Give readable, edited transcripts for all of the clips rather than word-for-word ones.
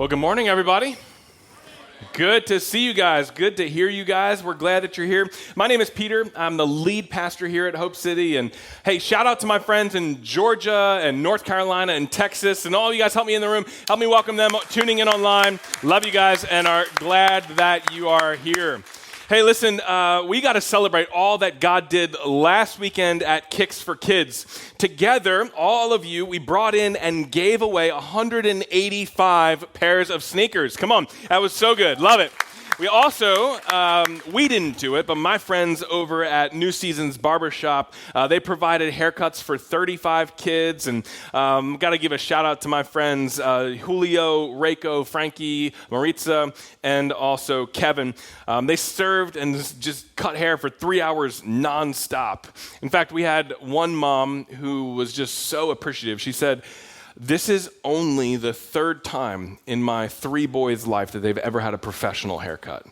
Well, good morning, everybody. Good to see you guys. Good to hear you guys. We're glad that you're here. My name is Peter. I'm the lead pastor here at Hope City. And hey, shout out to my friends in Georgia and North Carolina and Texas. And all you guys help me in the room. Help me welcome them tuning in online. Love you guys and are glad that you are here. Hey, listen, we got to celebrate all that God did last weekend at Kicks for Kids. Together, all of you, we brought in and gave away 185 pairs of sneakers. Come on, that was so good. Love it. We also, we didn't do it, but my friends over at New Seasons Barbershop, they provided haircuts for 35 kids. And got to give a shout out to my friends, Julio, Reiko, Frankie, Maritza, and also Kevin. They served and just cut hair for 3 hours nonstop. In fact, we had one mom who was just so appreciative. She said, "This is only the third time in my 3 boys' life that they've ever had a professional haircut.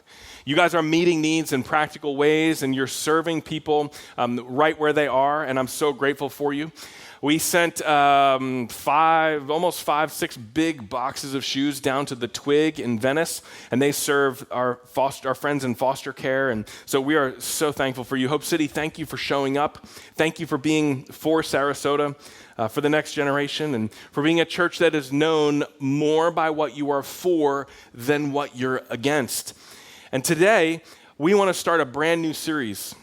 You guys are meeting needs in practical ways, and you're serving people right where they are, and I'm so grateful for you." We sent almost 5, 6 big boxes of shoes down to the Twig in Venice, and they serve our friends in foster care, and so we are so thankful for you. Hope City, thank you for showing up. Thank you for being for Sarasota, for the next generation, and for being a church that is known more by what you are for than what you're against. And today, we want to start a brand new series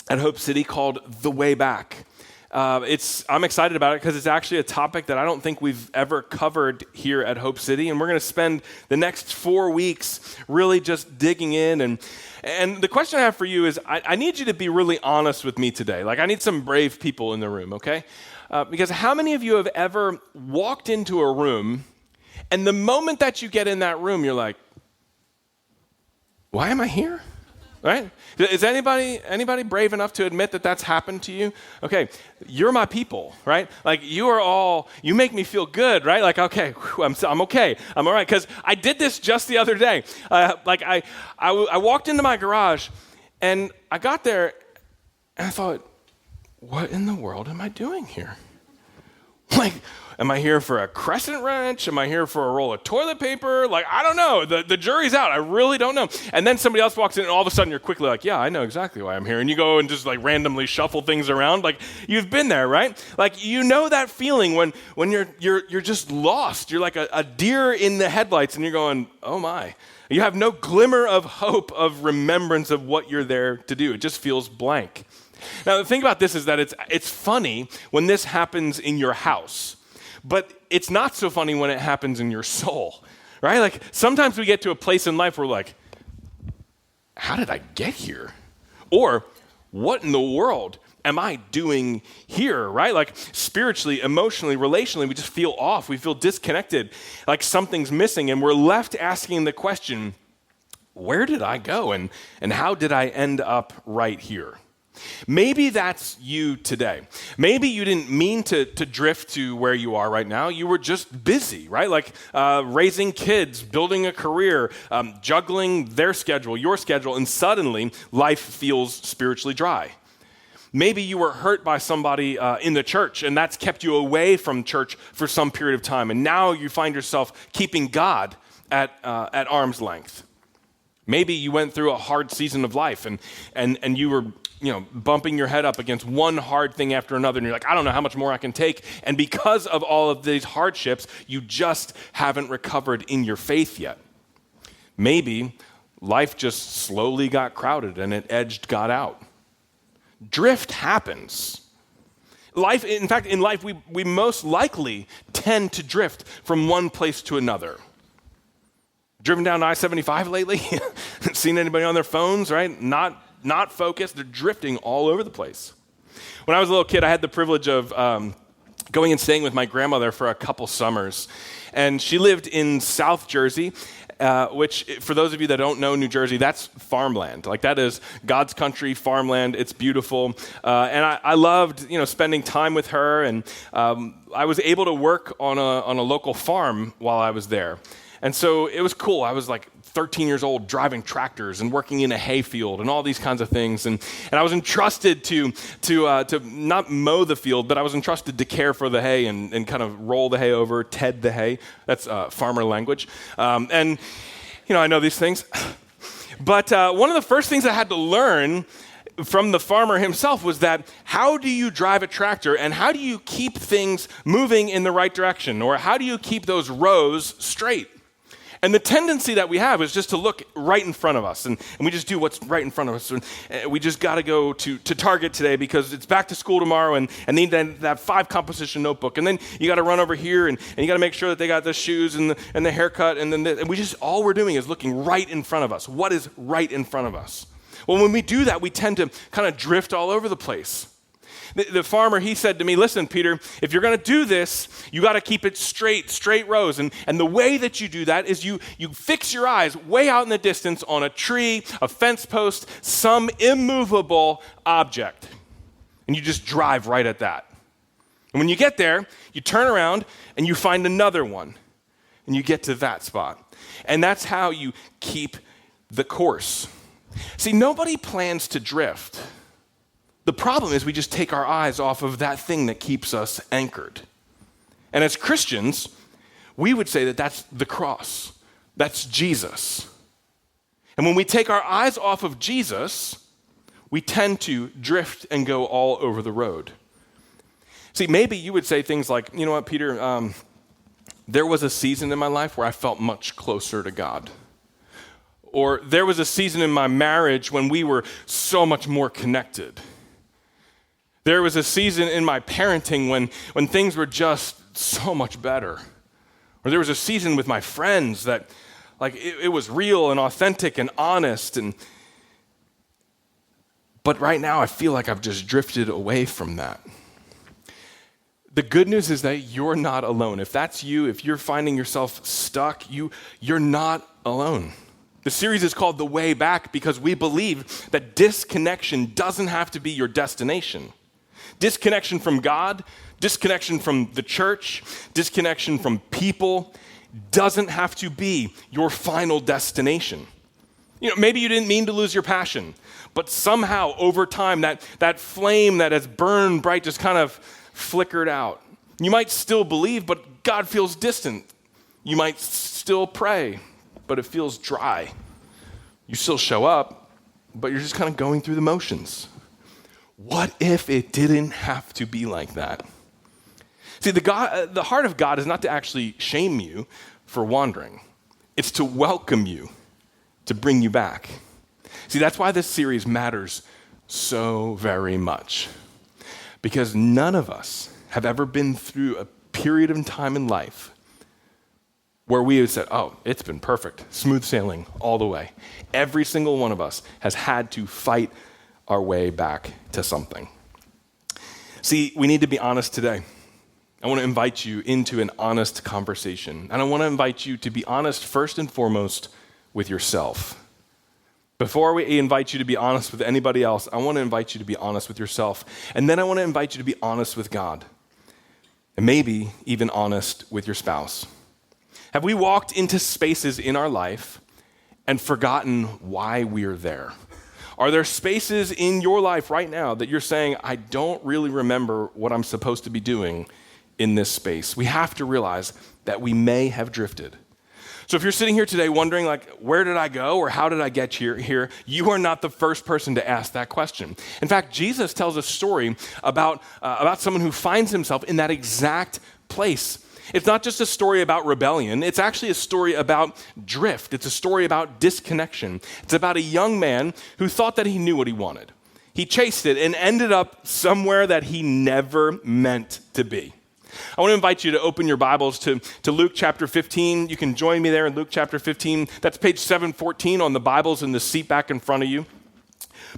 at Hope City called The Way Back. I'm excited about it because it's actually a topic that I don't think we've ever covered here at Hope City, and we're going to spend the next 4 weeks really just digging in. And the question I have for you is, I need you to be really honest with me today. Like, I need some brave people in the room, okay? Because how many of you have ever walked into a room, and the moment that you get in that room, you're like, why am I here? Right? Is anybody brave enough to admit that that's happened to you? Okay, you're my people, right? Like, you make me feel good, right? Like, okay, I'm okay. I'm all right. Because I did this just the other day. I walked into my garage, and I got there, and I thought, what in the world am I doing here? Like, am I here for a crescent wrench? Am I here for a roll of toilet paper? Like, I don't know. The jury's out. I really don't know. And then somebody else walks in, and all of a sudden you're quickly like, yeah, I know exactly why I'm here. And you go and just like randomly shuffle things around. Like, you've been there, right? Like, you know that feeling when you're just lost. You're like a deer in the headlights, and you're going, oh my. You have no glimmer of hope of remembrance of what you're there to do. It just feels blank. Now, the thing about this is that it's funny when this happens in your house, but it's not so funny when it happens in your soul, right? Like, sometimes we get to a place in life where we're like, how did I get here? Or, what in the world am I doing here, right? Like, spiritually, emotionally, relationally, we just feel off. We feel disconnected, like something's missing, and we're left asking the question, where did I go, and how did I end up right here? Maybe that's you today. Maybe you didn't mean to drift to where you are right now. You were just busy, right? Like raising kids, building a career, juggling their schedule, your schedule, and suddenly life feels spiritually dry. Maybe you were hurt by somebody in the church, and that's kept you away from church for some period of time, and now you find yourself keeping God at arm's length. Maybe you went through a hard season of life, and you were bumping your head up against one hard thing after another, and you're like, I don't know how much more I can take. And because of all of these hardships, you just haven't recovered in your faith yet. Maybe life just slowly got crowded and it edged God out. Drift happens. In fact, in life, we most likely tend to drift from one place to another. Driven down I-75 lately? Seen anybody on their phones, right? Not focused. They're drifting all over the place. When I was a little kid, I had the privilege of going and staying with my grandmother for a couple summers. And she lived in South Jersey, which, for those of you that don't know New Jersey, that's farmland. Like, that is God's country, farmland. It's beautiful. And I loved, spending time with her. And I was able to work on a local farm while I was there. And so it was cool. I was like 13 years old driving tractors and working in a hay field and all these kinds of things. And I was entrusted to not mow the field, but I was entrusted to care for the hay and kind of roll the hay over, ted the hay. That's farmer language. And, I know these things. But one of the first things I had to learn from the farmer himself was that how do you drive a tractor and how do you keep things moving in the right direction? Or how do you keep those rows straight? And the tendency that we have is just to look right in front of us, and we just do what's right in front of us. And we just got to go to Target today because it's back to school tomorrow, and need that 5 composition notebook. And then you got to run over here, and you got to make sure that they got the shoes and the haircut, and then and we just all we're doing is looking right in front of us. What is right in front of us? Well, when we do that, we tend to kind of drift all over the place. The farmer, he said to me, listen, Peter, if you're going to do this, you got to keep it straight rows. And the way that you do that is you fix your eyes way out in the distance on a tree, a fence post, some immovable object. And you just drive right at that. And when you get there, you turn around and you find another one. And you get to that spot. And that's how you keep the course. See, nobody plans to drift. The problem is we just take our eyes off of that thing that keeps us anchored. And as Christians, we would say that that's the cross. That's Jesus. And when we take our eyes off of Jesus, we tend to drift and go all over the road. See, maybe you would say things like, you know what, Peter, there was a season in my life where I felt much closer to God. Or there was a season in my marriage when we were so much more connected. There was a season in my parenting when things were just so much better. Or there was a season with my friends that it was real and authentic and honest. But right now I feel like I've just drifted away from that. The good news is that you're not alone. If that's you, if you're finding yourself stuck, you're not alone. The series is called The Way Back because we believe that disconnection doesn't have to be your destination. Disconnection from God, disconnection from the church, disconnection from people doesn't have to be your final destination. Maybe you didn't mean to lose your passion, but somehow over time that flame that has burned bright just kind of flickered out. You might still believe, but God feels distant. You might still pray, but it feels dry. You still show up, but you're just kind of going through the motions. What if it didn't have to be like that? See, the heart of God is not to actually shame you for wandering. It's to welcome you, to bring you back. See, that's why this series matters so very much. Because none of us have ever been through a period of time in life where we have said, oh, it's been perfect, smooth sailing all the way. Every single one of us has had to fight our way back to something. See, we need to be honest today. I want to invite you into an honest conversation. And I want to invite you to be honest first and foremost with yourself. Before we invite you to be honest with anybody else, I want to invite you to be honest with yourself. And then I want to invite you to be honest with God. And maybe even honest with your spouse. Have we walked into spaces in our life and forgotten why we're there? Are there spaces in your life right now that you're saying, I don't really remember what I'm supposed to be doing in this space? We have to realize that we may have drifted. So if you're sitting here today wondering, where did I go or how did I get here, you are not the first person to ask that question. In fact, Jesus tells a story about someone who finds himself in that exact place. It's not just a story about rebellion. It's actually a story about drift. It's a story about disconnection. It's about a young man who thought that he knew what he wanted. He chased it and ended up somewhere that he never meant to be. I want to invite you to open your Bibles to Luke chapter 15. You can join me there in Luke chapter 15. That's page 714 on the Bibles in the seat back in front of you.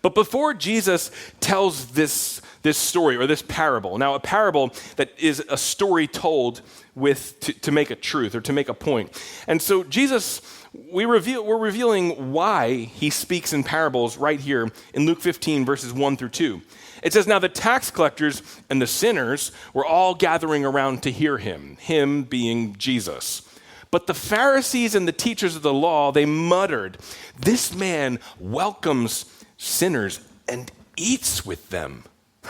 But before Jesus tells this story or this parable, now a parable that is a story told to make a truth or to make a point. And so Jesus, we're revealing why he speaks in parables right here in Luke 15 verses 1 through 2. It says, now the tax collectors and the sinners were all gathering around to hear him being Jesus. But the Pharisees and the teachers of the law, they muttered, "This man welcomes sinners and eats with them."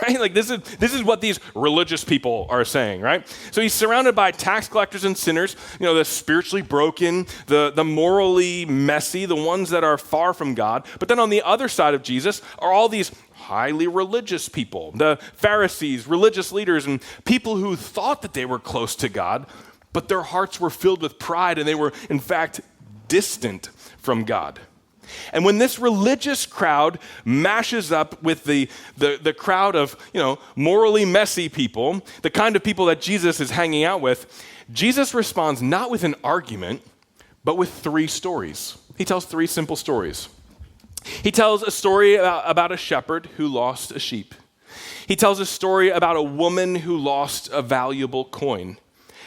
Right? Like this is what these religious people are saying, right? So he's surrounded by tax collectors and sinners, the spiritually broken, the morally messy, the ones that are far from God. But then on the other side of Jesus are all these highly religious people, the Pharisees, religious leaders, and people who thought that they were close to God, but their hearts were filled with pride and they were, in fact, distant from God. And when this religious crowd mashes up with the crowd of, morally messy people, the kind of people that Jesus is hanging out with, Jesus responds not with an argument, but with 3 stories. He tells 3 simple stories. He tells a story about a shepherd who lost a sheep. He tells a story about a woman who lost a valuable coin.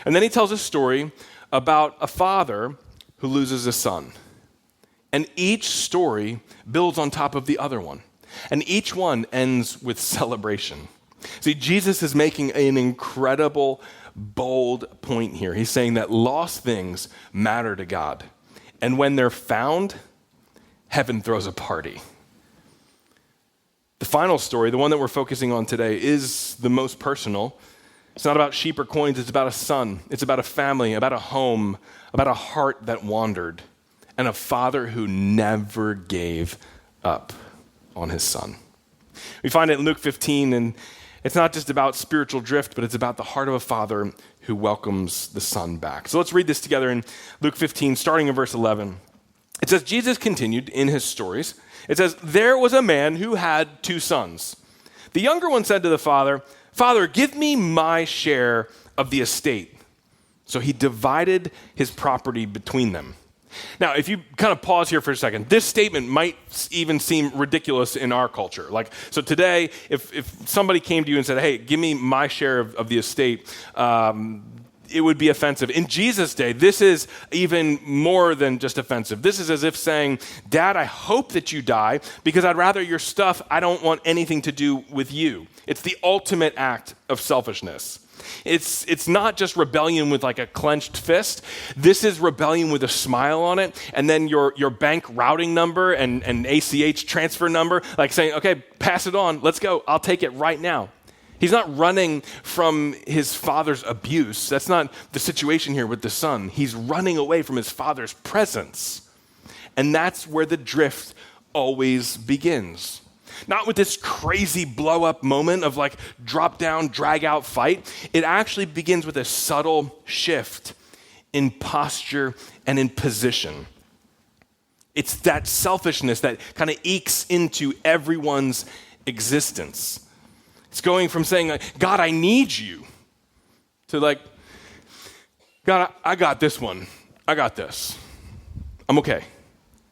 And then he tells a story about a father who loses a son. And each story builds on top of the other one. And each one ends with celebration. See, Jesus is making an incredible, bold point here. He's saying that lost things matter to God. And when they're found, heaven throws a party. The final story, the one that we're focusing on today, is the most personal. It's not about sheep or coins. It's about a son. It's about a family, about a home, about a heart that wandered, and a father who never gave up on his son. We find it in Luke 15, and it's not just about spiritual drift, but it's about the heart of a father who welcomes the son back. So let's read this together in Luke 15, starting in verse 11. It says, Jesus continued in his stories. It says, there was a man who had 2 sons. The younger one said to the father, "Father, give me my share of the estate." So he divided his property between them. Now, if you kind of pause here for a second, this statement might even seem ridiculous in our culture. So today, if somebody came to you and said, "Hey, give me my share of the estate," it would be offensive. In Jesus' day, this is even more than just offensive. This is as if saying, "Dad, I hope that you die because I'd rather your stuff, I don't want anything to do with you." It's the ultimate act of selfishness. It's not just rebellion with like a clenched fist. This is rebellion with a smile on it, and then your bank routing number and ACH transfer number, like saying, "Okay, pass it on, let's go, I'll take it right now." He's not running from his father's abuse. That's not the situation here with the son. He's running away from his father's presence. And that's where the drift always begins. Not with this crazy blow up moment of like drop down, drag out fight. It actually begins with a subtle shift in posture and in position. It's that selfishness that kind of ekes into everyone's existence. It's going from saying, like, "God, I need you," to like, "God, I got this one. I got this. I'm okay."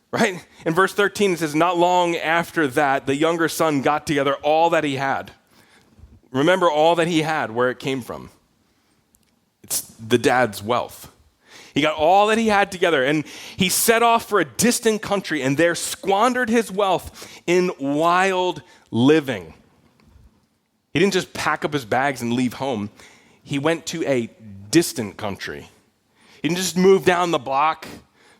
Right? In verse 13, it says, not long after that, the younger son got together all that he had. Remember all that he had, where it came from. It's the dad's wealth. He got all that he had together, and he set off for a distant country, and there squandered his wealth in wild living. He didn't just pack up his bags and leave home. He went to a distant country. He didn't just move down the block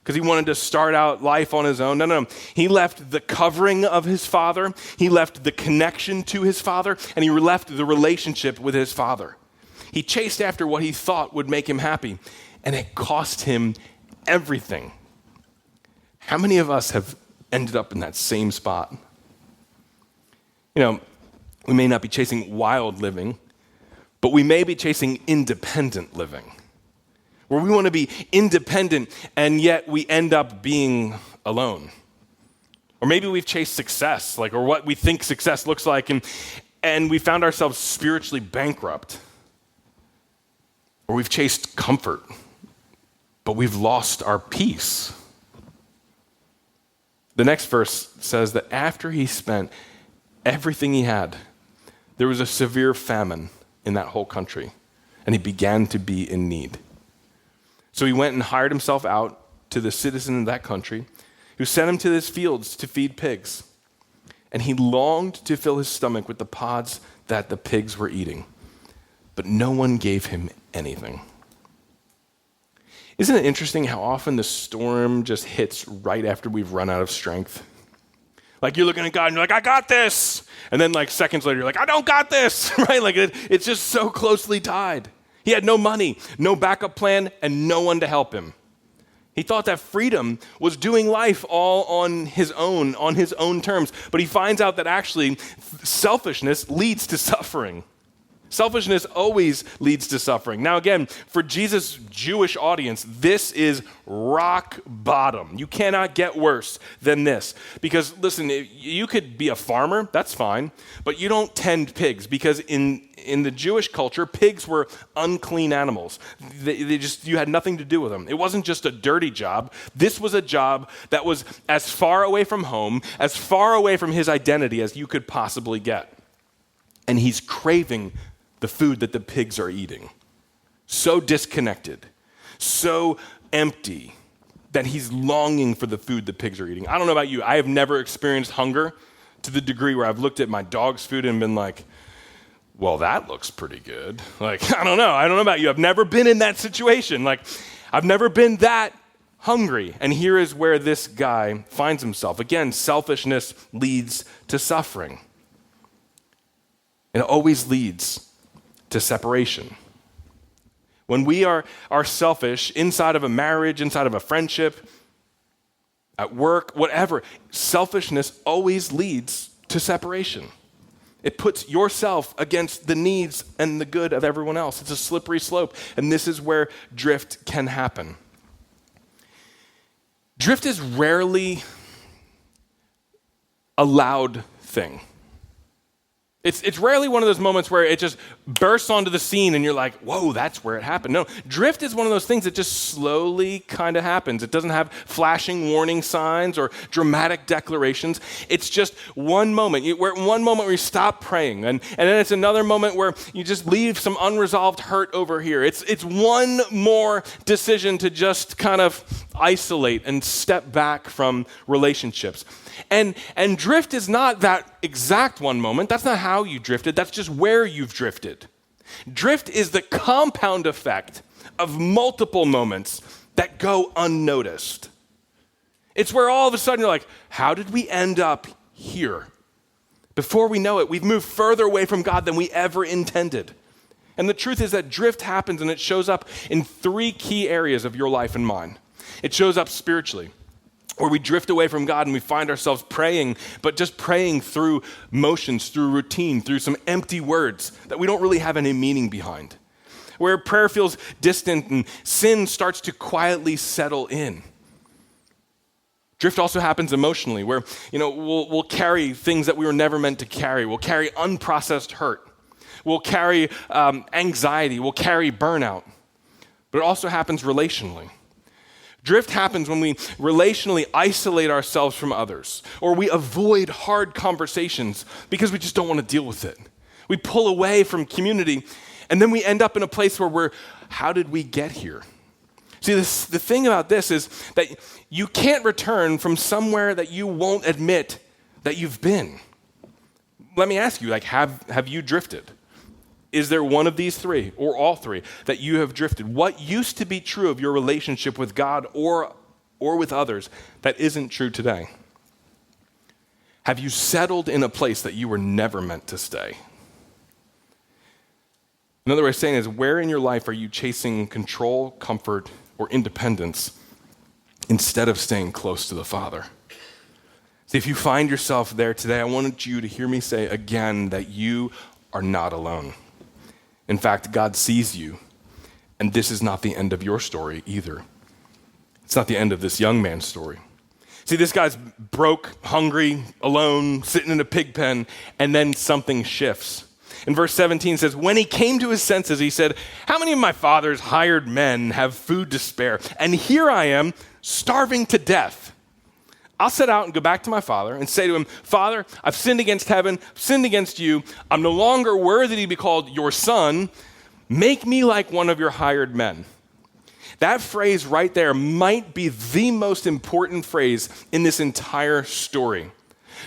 because he wanted to start out life on his own. No. He left the covering of his father. He left the connection to his father, and he left the relationship with his father. He chased after what he thought would make him happy, and it cost him everything. How many of us have ended up in that same spot? We may not be chasing wild living, but we may be chasing independent living, where we want to be independent and yet we end up being alone. Or maybe we've chased success, or what we think success looks like, and we found ourselves spiritually bankrupt. Or we've chased comfort, but we've lost our peace. The next verse says that after he spent everything he had, there was a severe famine in that whole country, and he began to be in need. So he went and hired himself out to the citizen of that country, who sent him to his fields to feed pigs. And he longed to fill his stomach with the pods that the pigs were eating, but no one gave him anything. Isn't it interesting how often the storm just hits right after we've run out of strength? Like you're looking at God and you're like, I got this. And then like seconds later, you're like, I don't got this, right? Like it's just so closely tied. He had no money, no backup plan, and no one to help him. He thought that freedom was doing life all on his own terms. But he finds out that actually selfishness leads to suffering. Selfishness always leads to suffering. Now again, for Jesus' Jewish audience, this is rock bottom. You cannot get worse than this. Because listen, you could be a farmer, that's fine, but you don't tend pigs because in the Jewish culture, pigs were unclean animals. You had nothing to do with them. It wasn't just a dirty job. This was a job that was as far away from home, as far away from his identity as you could possibly get. And he's craving the food that the pigs are eating. So disconnected, so empty that he's longing for the food the pigs are eating. I don't know about you. I have never experienced hunger to the degree where I've looked at my dog's food and been like, well, that looks pretty good. Like, I don't know about you. I've never been in that situation. Like, I've never been that hungry. And here is where this guy finds himself. Again, selfishness leads to suffering. And it always leads to separation. When we are selfish inside of a marriage, inside of a friendship, at work, whatever, selfishness always leads to separation. It puts yourself against the needs and the good of everyone else. It's a slippery slope, and this is where drift can happen. Drift is rarely a loud thing. It's rarely one of those moments where it just bursts onto the scene and you're like, whoa, that's where it happened. No, drift is one of those things that just slowly kind of happens. It doesn't have flashing warning signs or dramatic declarations. It's just one moment. One moment where you stop praying, and then it's another moment where you just leave some unresolved hurt over here. It's one more decision to just kind of isolate and step back from relationships. And drift is not that exact one moment. That's not how you drifted. That's just where you've drifted. Drift is the compound effect of multiple moments that go unnoticed. It's where all of a sudden you're like, how did we end up here? Before we know it, we've moved further away from God than we ever intended. And the truth is that drift happens and it shows up in three key areas of your life and mine. It shows up spiritually, where we drift away from God and we find ourselves praying, but just praying through motions, through routine, through some empty words that we don't really have any meaning behind. Where prayer feels distant and sin starts to quietly settle in. Drift also happens emotionally, where we'll carry things that we were never meant to carry. We'll carry unprocessed hurt. We'll carry anxiety. We'll carry burnout. But it also happens relationally. Drift happens when we relationally isolate ourselves from others, or we avoid hard conversations because we just don't want to deal with it. We pull away from community, and then we end up in a place where how did we get here? See, the thing about this is that you can't return from somewhere that you won't admit that you've been. Let me ask you, have you drifted? Is there one of these three, or all three, that you have drifted? What used to be true of your relationship with God or with others that isn't true today? Have you settled in a place that you were never meant to stay? Another way of saying it is, where in your life are you chasing control, comfort, or independence instead of staying close to the Father? See, if you find yourself there today, I wanted you to hear me say again that you are not alone. In fact, God sees you, and this is not the end of your story either. It's not the end of this young man's story. See, this guy's broke, hungry, alone, sitting in a pig pen, and then something shifts. In verse 17 says, when he came to his senses, he said, how many of my father's hired men have food to spare? And here I am, starving to death. I'll set out and go back to my father and say to him, Father, I've sinned against heaven, sinned against you. I'm no longer worthy to be called your son. Make me like one of your hired men. That phrase right there might be the most important phrase in this entire story.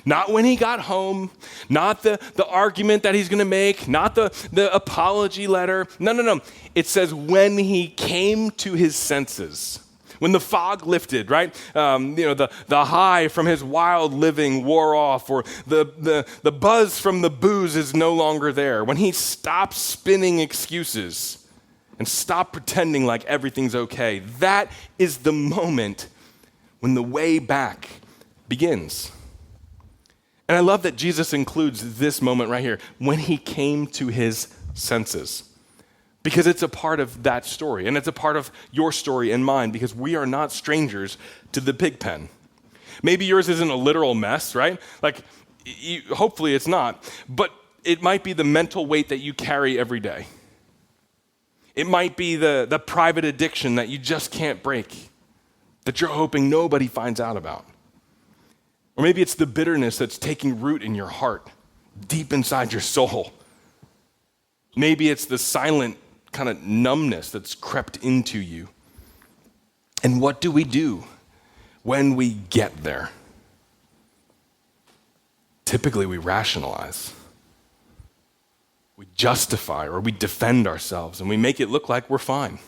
Not when he got home, not the argument that he's going to make, not the apology letter. No. It says when he came to his senses. When the fog lifted, right? The high from his wild living wore off, or the buzz from the booze is no longer there. When he stopped spinning excuses and stopped pretending like everything's okay, that is the moment when the way back begins. And I love that Jesus includes this moment right here, when he came to his senses. Because it's a part of that story, and it's a part of your story and mine, because we are not strangers to the pig pen. Maybe yours isn't a literal mess, right? Hopefully it's not, but it might be the mental weight that you carry every day. It might be the private addiction that you just can't break, that you're hoping nobody finds out about. Or maybe it's the bitterness that's taking root in your heart, deep inside your soul. Maybe it's the silent kind of numbness that's crept into you. And what do we do when we get there? Typically, we rationalize. We justify or we defend ourselves, and we make it look like we're fine.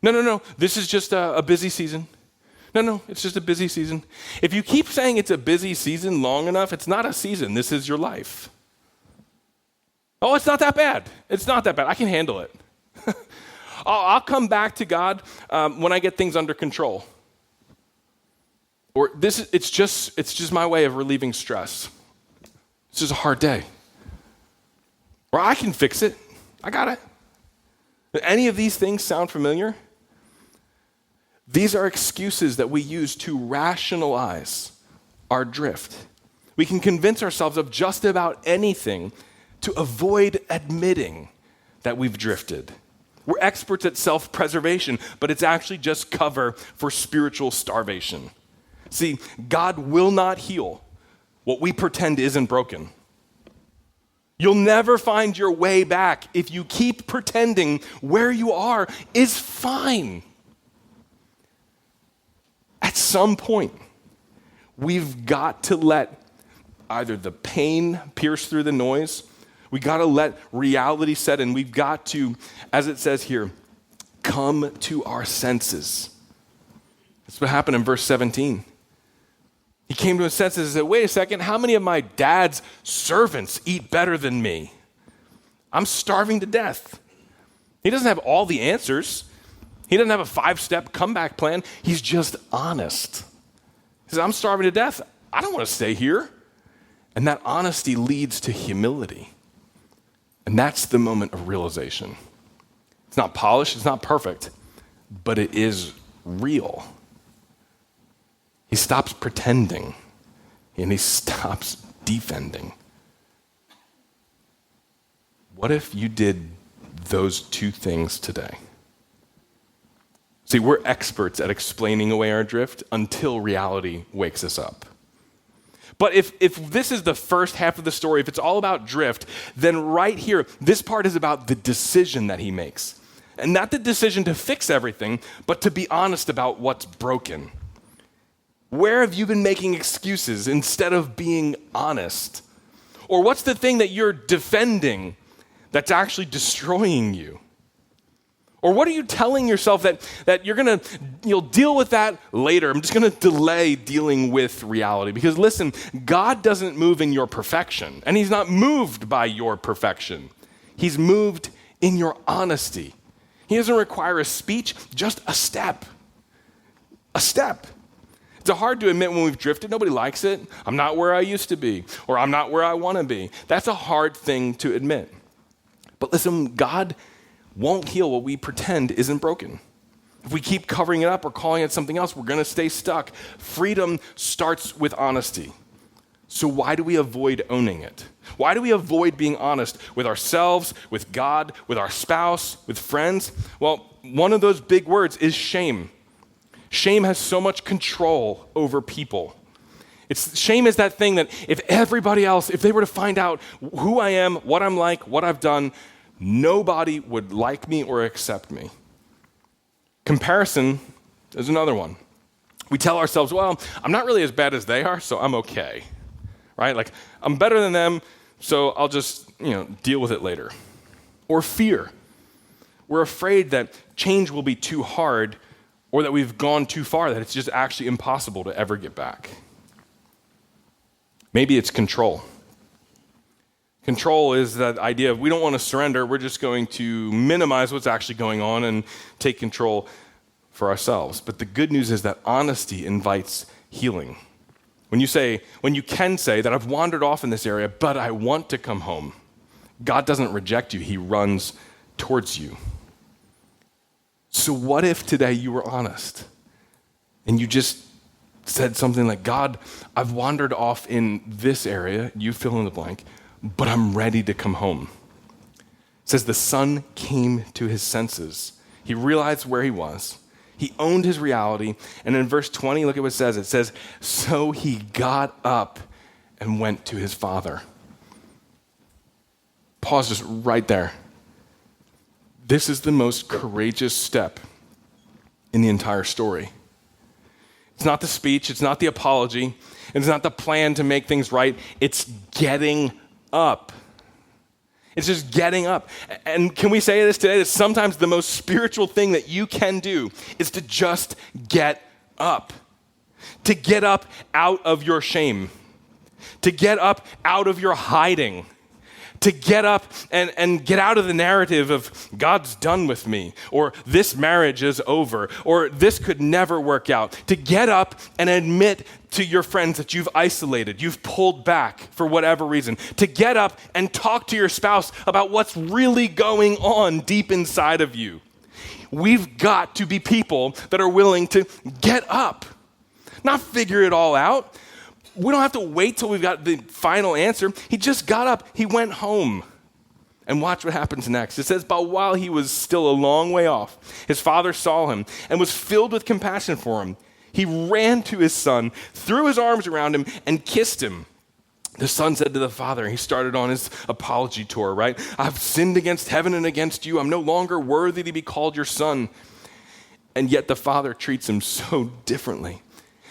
No. This is just a busy season. No, it's just a busy season. If you keep saying it's a busy season long enough, it's not a season. This is your life. Oh, it's not that bad. It's not that bad. I can handle it. I'll come back to God when I get things under control. Or it's just my way of relieving stress. It's just a hard day. Or I can fix it. I got it. Any of these things sound familiar? These are excuses that we use to rationalize our drift. We can convince ourselves of just about anything to avoid admitting that we've drifted. We're experts at self-preservation, but it's actually just cover for spiritual starvation. See, God will not heal what we pretend isn't broken. You'll never find your way back if you keep pretending where you are is fine. At some point, we've got to let either the pain pierce through the noise. We got to let reality set in. We've got to, as it says here, come to our senses. That's what happened in verse 17. He came to his senses and said, wait a second, how many of my dad's servants eat better than me? I'm starving to death. He doesn't have all the answers. He doesn't have a 5-step comeback plan. He's just honest. He says, I'm starving to death. I don't want to stay here. And that honesty leads to humility. And that's the moment of realization. It's not polished, it's not perfect, but it is real. He stops pretending, and he stops defending. What if you did those two things today? See, we're experts at explaining away our drift until reality wakes us up. But if this is the first half of the story, if it's all about drift, then right here, this part is about the decision that he makes. And not the decision to fix everything, but to be honest about what's broken. Where have you been making excuses instead of being honest? Or what's the thing that you're defending that's actually destroying you? Or what are you telling yourself that you'll deal with that later? I'm just going to delay dealing with reality. Because listen, God doesn't move in your perfection, and he's not moved by your perfection. He's moved in your honesty. He doesn't require a speech, just a step. A step. It's hard to admit when we've drifted. Nobody likes it. I'm not where I used to be, or I'm not where I want to be. That's a hard thing to admit. But listen, God won't heal what we pretend isn't broken. If we keep covering it up or calling it something else, we're going to stay stuck. Freedom starts with honesty. So why do we avoid owning it? Why do we avoid being honest with ourselves, with God, with our spouse, with friends? Well, one of those big words is shame. Shame has so much control over people. Shame is that thing that if everybody else, if they were to find out who I am, what I'm like, what I've done, nobody would like me or accept me. Comparison is another one. We tell ourselves, well, I'm not really as bad as they are, so I'm okay. right? Like, I'm better than them, so I'll just, deal with it later. Or fear. We're afraid that change will be too hard or that we've gone too far, that it's just actually impossible to ever get back. Maybe it's control. Control is that idea of we don't want to surrender, we're just going to minimize what's actually going on and take control for ourselves. But the good news is that honesty invites healing. When you can say that I've wandered off in this area, but I want to come home, God doesn't reject you, he runs towards you. So what if today you were honest and you just said something like, God, I've wandered off in this area, you fill in the blank, but I'm ready to come home. It says the son came to his senses. He realized where he was. He owned his reality. And in verse 20, look at what it says. It says, so he got up and went to his father. Pause just right there. This is the most courageous step in the entire story. It's not the speech, it's not the apology, it's not the plan to make things right, it's getting up. It's just getting up. And can we say this today, that sometimes the most spiritual thing that you can do is to just get up. To get up out of your shame. To get up out of your hiding. To get up and get out of the narrative of God's done with me, or this marriage is over, or this could never work out. To get up and admit to your friends that you've isolated, you've pulled back for whatever reason. To get up and talk to your spouse about what's really going on deep inside of you. We've got to be people that are willing to get up, not figure it all out. We don't have to wait till we've got the final answer. He just got up. He went home. And watch what happens next. It says, but while he was still a long way off, his father saw him and was filled with compassion for him. He ran to his son, threw his arms around him, and kissed him. The son said to the father, he started on his apology tour, right? I've sinned against heaven and against you. I'm no longer worthy to be called your son. And yet the father treats him so differently.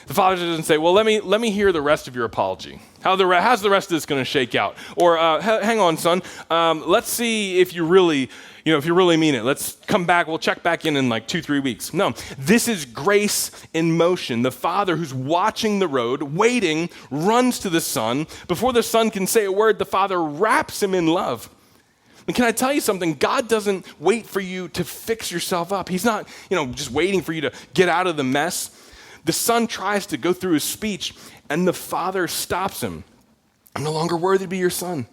The father doesn't say, well, let me hear the rest of your apology. How's the rest of this going to shake out? Or hang on, son. Let's see if you really mean it. Let's come back. We'll check back in like 2-3 weeks. No, this is grace in motion. The father who's watching the road, waiting, runs to the son. Before the son can say a word, the father wraps him in love. And can I tell you something? God doesn't wait for you to fix yourself up. He's not, just waiting for you to get out of the mess. The son tries to go through his speech, and the father stops him. I'm no longer worthy to be your son.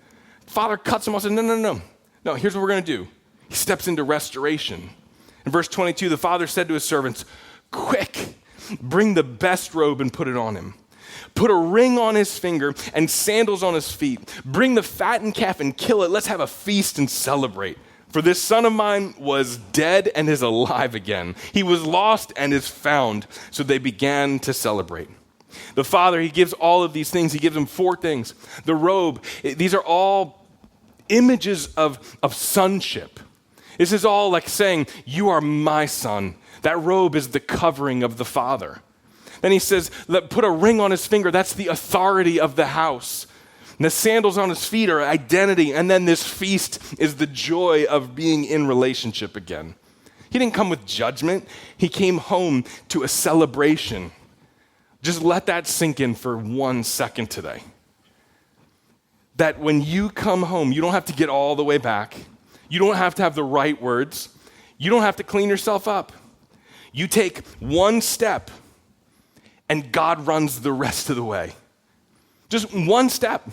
Father cuts him off and says, no. No, here's what we're going to do. He steps into restoration. In verse 22, the father said to his servants, quick, bring the best robe and put it on him. Put a ring on his finger and sandals on his feet. Bring the fattened calf and kill it. Let's have a feast and celebrate. For this son of mine was dead and is alive again. He was lost and is found. So they began to celebrate. The father, he gives all of these things. He gives them 4 things. The robe, these are all images of sonship. This is all like saying, you are my son. That robe is the covering of the father. Then he says, put a ring on his finger. That's the authority of the house. And the sandals on his feet are identity. And then this feast is the joy of being in relationship again. He didn't come with judgment. He came home to a celebration. Just let that sink in for 1 second today. That when you come home, you don't have to get all the way back. You don't have to have the right words. You don't have to clean yourself up. You take 1 step, and God runs the rest of the way. Just 1 step.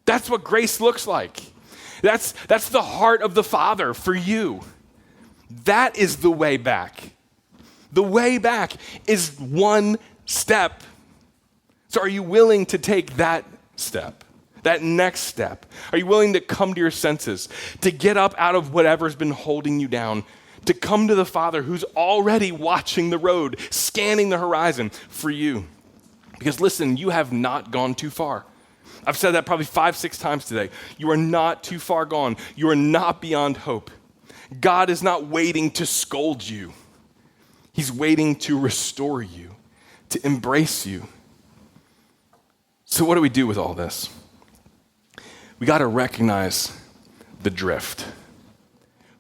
That's what grace looks like. That's the heart of the Father for you. That is the way back. The way back is 1 step. So are you willing to take that step? That next step? Are you willing to come to your senses, to get up out of whatever's been holding you down, to come to the Father who's already watching the road, scanning the horizon for you? Because listen, you have not gone too far. I've said that probably 5-6 times today. You are not too far gone. You are not beyond hope. God is not waiting to scold you. He's waiting to restore you, to embrace you. So what do we do with all this? We got to recognize the drift.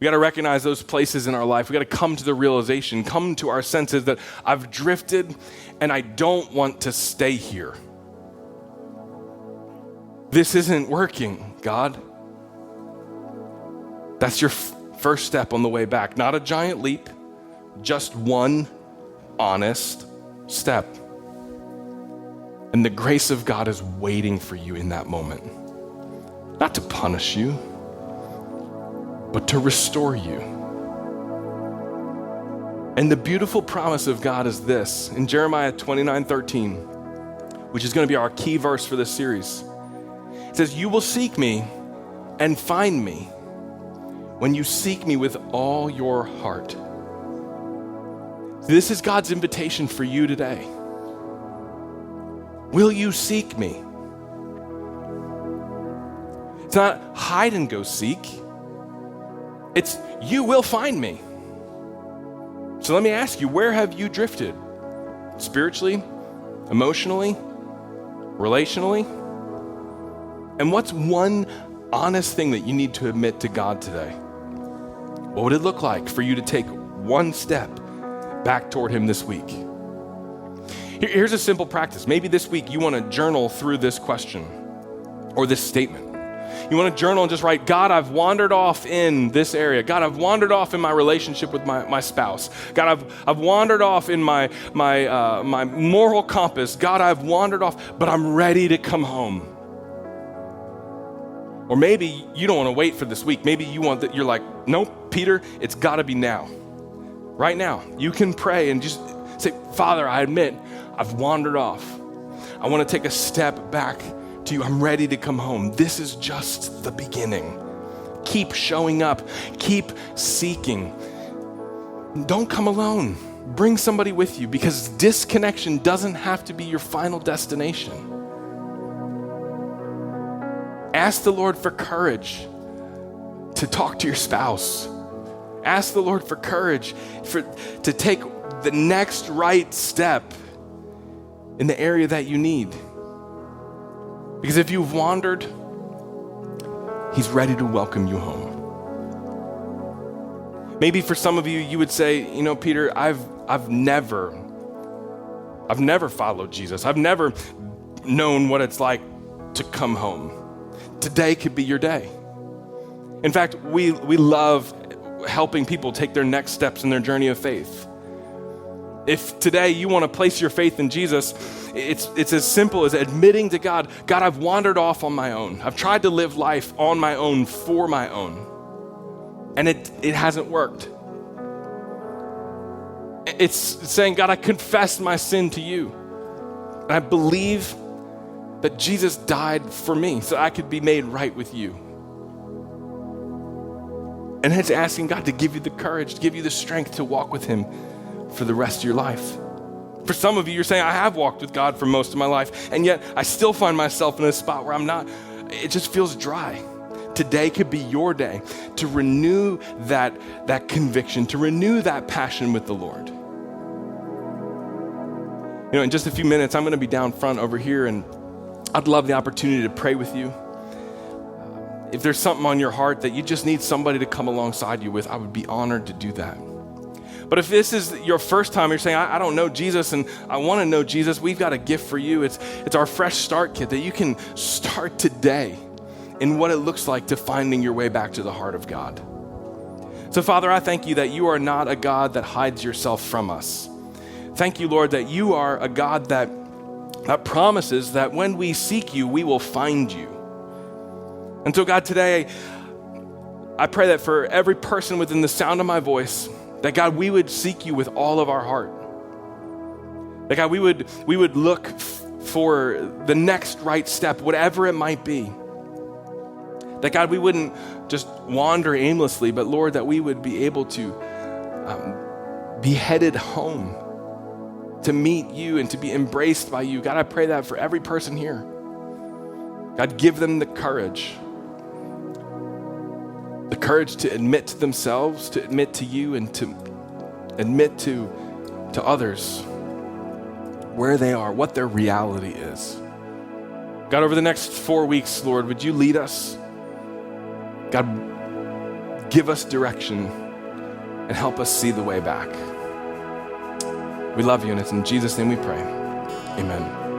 We got to recognize those places in our life. We got to come to the realization, come to our senses that I've drifted and I don't want to stay here. This isn't working, God. That's your first step on the way back. Not a giant leap, just one honest step. And the grace of God is waiting for you in that moment. Not to punish you, but to restore you. And the beautiful promise of God is this, in Jeremiah 29:13, which is going to be our key verse for this series. It says, "You will seek me and find me when you seek me with all your heart." This is God's invitation for you today. Will you seek me? It's not hide and go seek. It's you will find me. So let me ask you, where have you drifted? Spiritually, emotionally, relationally? And what's one honest thing that you need to admit to God today? What would it look like for you to take one step back toward him this week? Here's a simple practice. Maybe this week you want to journal through this question or this statement. You want to journal and just write, God, I've wandered off in this area. God, I've wandered off in my relationship with my spouse. God, I've wandered off in my moral compass. God, I've wandered off, but I'm ready to come home. Or maybe you don't want to wait for this week. Maybe you're like, nope, Peter, it's got to be now. Right now. You can pray and just say, Father, I admit I've wandered off. I want to take a step back to you. I'm ready to come home. This is just the beginning. Keep showing up. Keep seeking. Don't come alone. Bring somebody with you, because disconnection doesn't have to be your final destination. Ask the Lord for courage to talk to your spouse. Ask the Lord for courage to take the next right step in the area that you need. Because if you've wandered, he's ready to welcome you home. Maybe for some of you, you would say, Peter, I've never followed Jesus. I've never known what it's like to come home. Today could be your day. In fact, we love helping people take their next steps in their journey of faith. If today you want to place your faith in Jesus, it's as simple as admitting to God, I've wandered off on my own. I've tried to live life on my own, for my own. And it hasn't worked. It's saying, God, I confess my sin to you. And I believe that Jesus died for me so I could be made right with you. And it's asking God to give you the courage, to give you the strength to walk with him for the rest of your life. For some of you, you're saying, I have walked with God for most of my life, and yet I still find myself in a spot where it just feels dry. Today could be your day to renew that conviction, to renew that passion with the Lord. In just a few minutes, I'm going to be down front over here, and I'd love the opportunity to pray with you. If there's something on your heart that you just need somebody to come alongside you with, I would be honored to do that. But if this is your first time, you're saying, I don't know Jesus and I want to know Jesus, we've got a gift for you. It's our fresh start kit that you can start today in what it looks like to finding your way back to the heart of God. So Father, I thank you that you are not a God that hides yourself from us. Thank you, Lord, that you are a God that promises that when we seek you, we will find you. And so God, today, I pray that for every person within the sound of my voice, that God, we would seek you with all of our heart. That God, we would look for the next right step, whatever it might be. That God, we wouldn't just wander aimlessly, but Lord, that we would be able to be headed home to meet you and to be embraced by you. God, I pray that for every person here. God, give them the courage to admit to themselves, to admit to you, and to admit to others where they are, what their reality is. God, over the next 4 weeks, Lord, would you lead us? God, give us direction and help us see the way back. We love you, and it's in Jesus' name we pray. Amen.